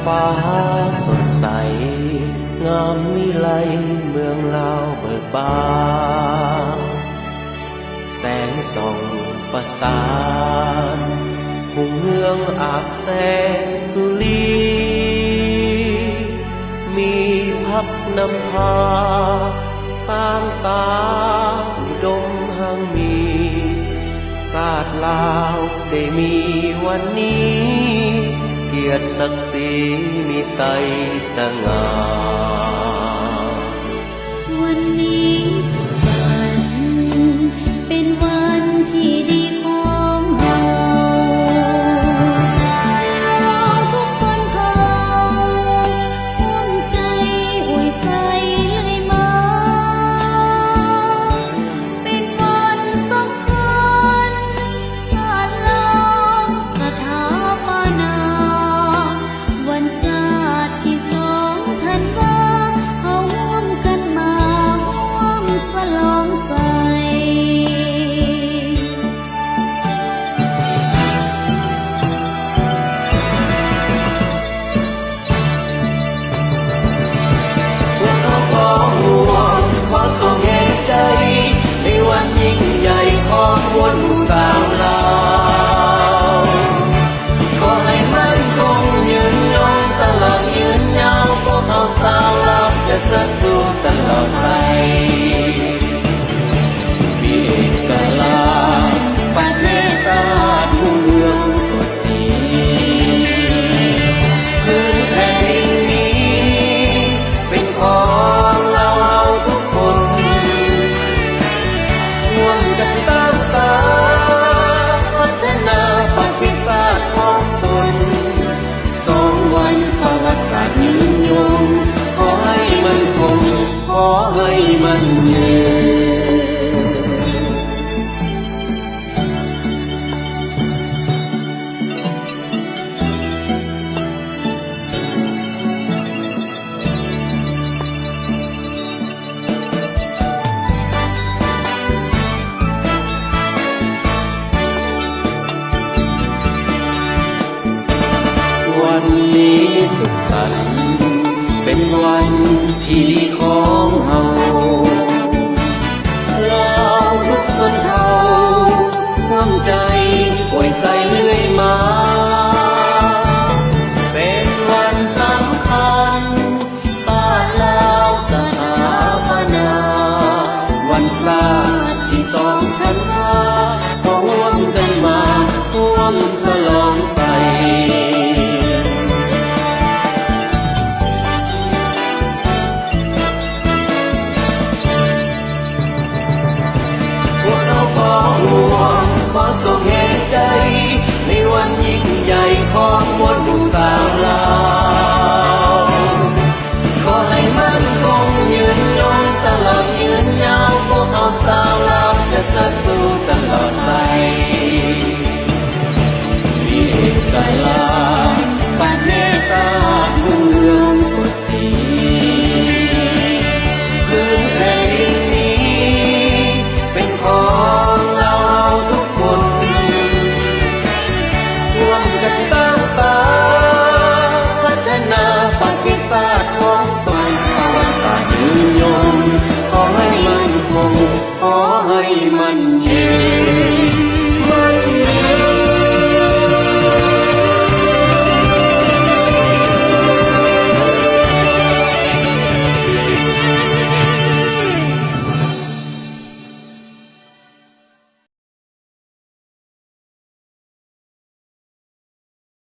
ฟ้าสดใสงามวิไลเมืองลาวเบิกบานแสงส่องประสานหุ่งเมืองอาบแสงสุรีมีพักนำพาสร้างสาวดมหังมีศาสตร์ลาวได้มีวันนี้เกียรติศักดิ์ศรีมีใสสง่าวันนี้สุขสันต์เป็นวันที่ดีของเราเราทุกคนเขาร่วมใจอวยใสเลยมาเป็นวันสำคัญศาสตร์ลาวสถาปนาวันศาสตร์ที่2 ธันวาเขาร่วมกันมาร่วมฉลองใส่พวกเราขอห่วงขอส่งแห่งใจในวันยิ่งใหญ่ของมวลหมู่สาวลาวขอให้มั่นคงยืนยงตลอดยืนยาวพวกเราสาวลาวจะเสริญสู่ตลอดไปมีเอกลักษณ์ประเทศชาติผู้เมืองสดสีพื้นแผ่นดินนี้เป็นของเราทุกคนร่วมกันสร้างสรรค์พัฒนาประวัติศาสตร์ของตน2 วันประวัติศาสตร์ยืนยงขอให้มันคงขอให้มันยืนวันนี้สุขสันต์เป็นวันที่ดีของเฮาเราทุกชนเผ่าร่วมใจอวยใสเรื่อยมาเป็นวันสำคัญศาสตร์ลาวสถาปนาวันศาสตร์ที่2 ธันวาก็ร่วมกันมาร่วมฉลองใส่ขอส่งแห่งใจในวันยิ่งใหญ่ของมวลหมู่สาวลาว